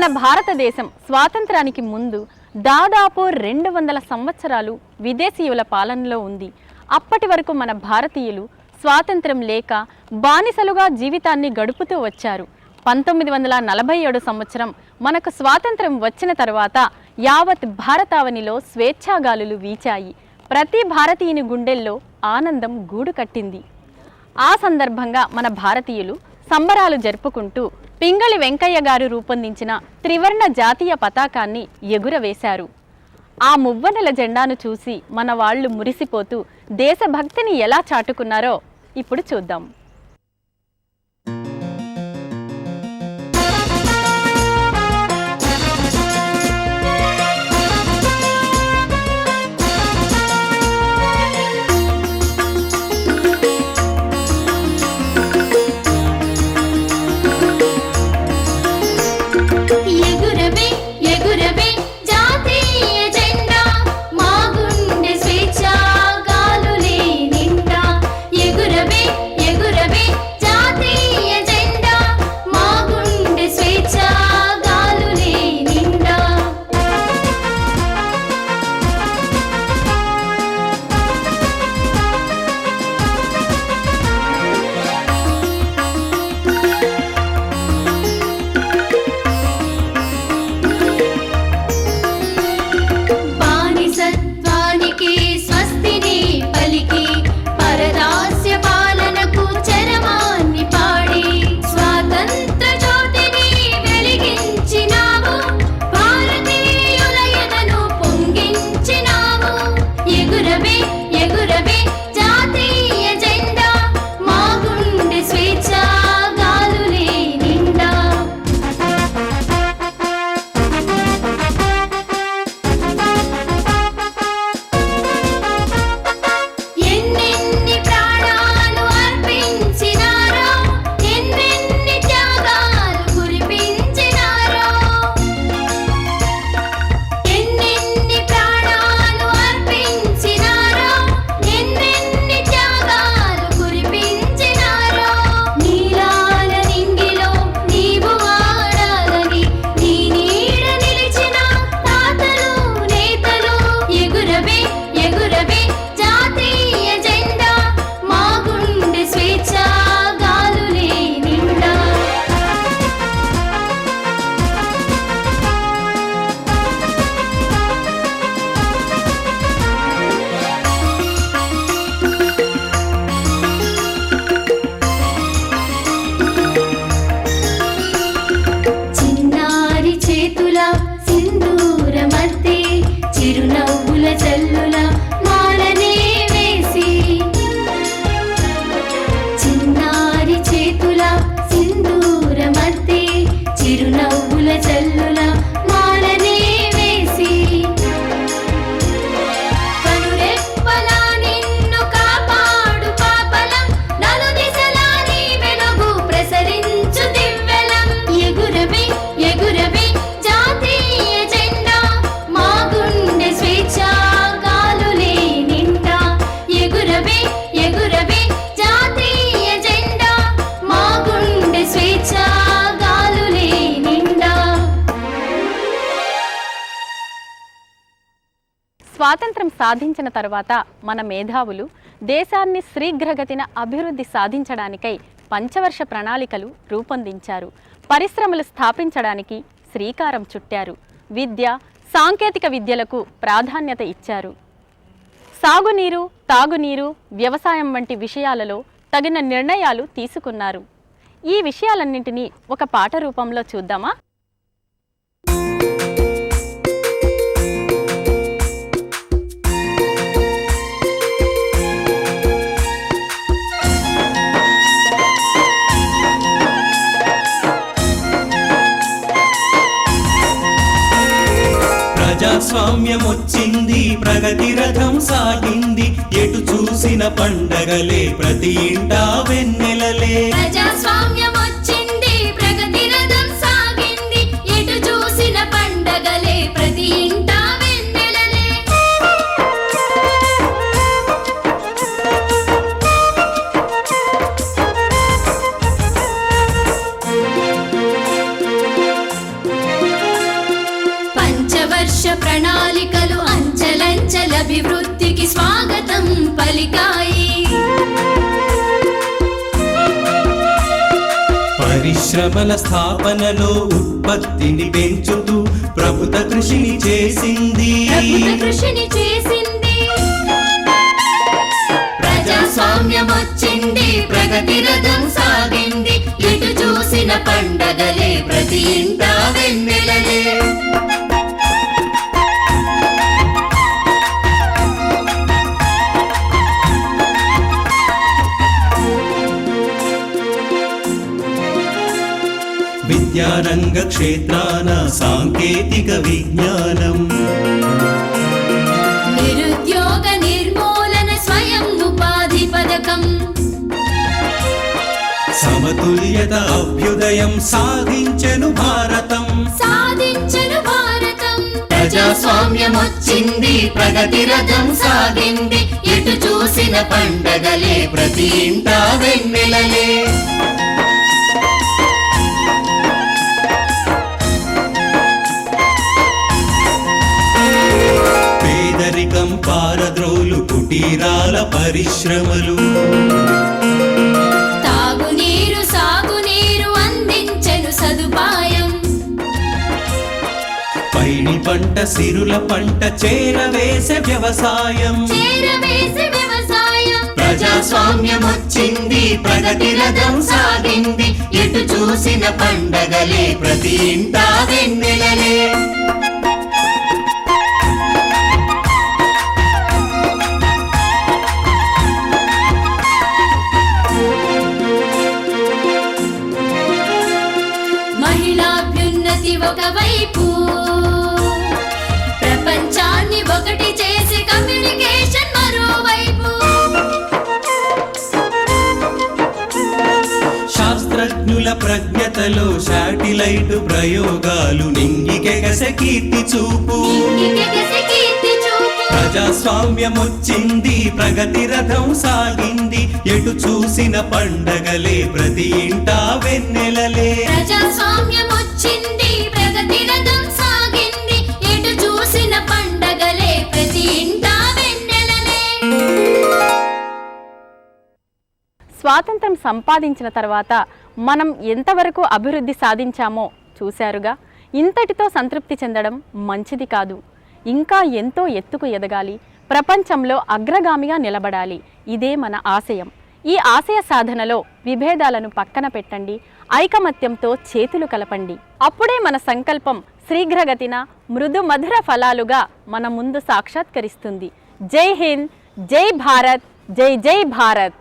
మన భారతదేశం స్వాతంత్రానికి ముందు దాదాపు 200 సంవత్సరాలు విదేశీయుల పాలనలో ఉంది. అప్పటి వరకు మన భారతీయులు స్వాతంత్రం లేక బానిసలుగా జీవితాన్ని గడుపుతూ వచ్చారు. 1947 సంవత్సరం మనకు స్వాతంత్రం వచ్చిన తర్వాత యావత్ భారతావనిలో స్వేచ్ఛాగాలులు వీచాయి. ప్రతి భారతీయుని గుండెల్లో ఆనందం గూడు కట్టింది. ఆ సందర్భంగా మన భారతీయులు సంబరాలు జరుపుకుంటూ పింగళి వెంకయ్య గారు రూపొందించిన త్రివర్ణ జాతీయ పతాకాన్ని ఎగురవేశారు. ఆ మువ్వనెల జెండాను చూసి మన వాళ్ళు మురిసిపోతూ దేశభక్తిని ఎలా చాటుకున్నారో ఇప్పుడు చూద్దాం. స్వాతంత్రం సాధించిన తర్వాత మన మేధావులు దేశాన్ని శీఘ్రగతిన అభివృద్ధి సాధించడానికై పంచవర్ష ప్రణాళికలు రూపొందించారు. పరిశ్రమలు స్థాపించడానికి శ్రీకారం చుట్టారు. విద్య, సాంకేతిక విద్యలకు ప్రాధాన్యత ఇచ్చారు. సాగునీరు, తాగునీరు, వ్యవసాయం వంటి విషయాలలో తగిన నిర్ణయాలు తీసుకున్నారు. ఈ విషయాలన్నింటినీ ఒక పాట రూపంలో చూద్దామా? ప్రజాస్వామ్యమొచ్చింది, ప్రగతి రథం సాగింది, ఎటు చూసిన పండగలే, ప్రతి ఇంటా వెన్నెలలే. ప్రజాస్వామ్యమొచ్చింది, ప్రగతి రథం సాగింది, ఎటు చూసిన పండగలే, ప్రతి ఇంటా వెన్నెలలే. పరిశ్రమల స్థాపనలో ఉత్పత్తిని పెంచుతూ ప్రభుత్వ కృషిని చేసింది. ప్రజాస్వామ్యం వచ్చింది, ప్రగతి రథం సాగింది, ఎటు చూసిన పండగలే, ప్రతి ఇంటా వెన్నెలలే. విద్యారంగ క్షేత్రాన సాంకేతిక విజ్ఞానం, నిరుద్యోగ నిర్మూలన, స్వయం ఉపాధి పథకం, సమతుల్యత అభ్యుదయం సాధించెను భారతం. ప్రజాస్వామ్యం వచ్చింది, ప్రగతి రథం సాగింది, ఎటు చూసిన పండగలే, ప్రతి ఇంటా వెన్నెలలే. పేదరికం పారద్రోలు కుటీరాల పరిశ్రమలు, తాగునీరు సాగునీరు అందించెను సదుపాయం, పైడి పంట సిరుల పంట చేరవేసే వ్యవసాయం. ప్రజాస్వామ్యం వచ్చింది, ప్రగతి రథం సాగింది, ఎటు చూసిన పండగలే, ప్రతి ఇంటా వెన్నెలలే. మహిళాభ్యున్నతి ఒకవైపు, ప్రపంచాన్ని ఒకటి చేసి కమ్యూనికేషన్ మరోవైపు. శాస్త్రజ్ఞుల ప్రజ్ఞతలో శాటిలైట్ ప్రయోగాలు నింగికెగసె కీర్తి చూపు. ప్రజాస్వామ్యం వచ్చింది, ప్రగతి రథం సాగింది, ఎటు చూసిన పండగలే, ప్రతి ఇంటా వెన్నెలలే. ప్రజాస్వామ్యం వచ్చింది, ప్రగతి రథం సాగింది, ఎటు చూసిన పండగలే, ప్రతి ఇంటా వెన్నెలలే. స్వాతంత్రం సంపాదించిన తర్వాత మనం ఎంతవరకు అభివృద్ధి సాధించామో చూశారుగా. ఇంతటితో సంతృప్తి చెందడం మంచిది కాదు. ఇంకా ఎంతో ఎత్తుకు ఎదగాలి, ప్రపంచంలో అగ్రగామిగా నిలబడాలి. ఇదే మన ఆశయం. ఈ ఆశయ సాధనలో విభేదాలను పక్కన పెట్టండి, ఐకమత్యంతో చేతులు కలపండి. అప్పుడే మన సంకల్పం శీఘ్రగతిన మృదు మధుర ఫలాలుగా మన ముందు సాక్షాత్కరిస్తుంది. జై హింద్, జై భారత్, జై జై భారత్.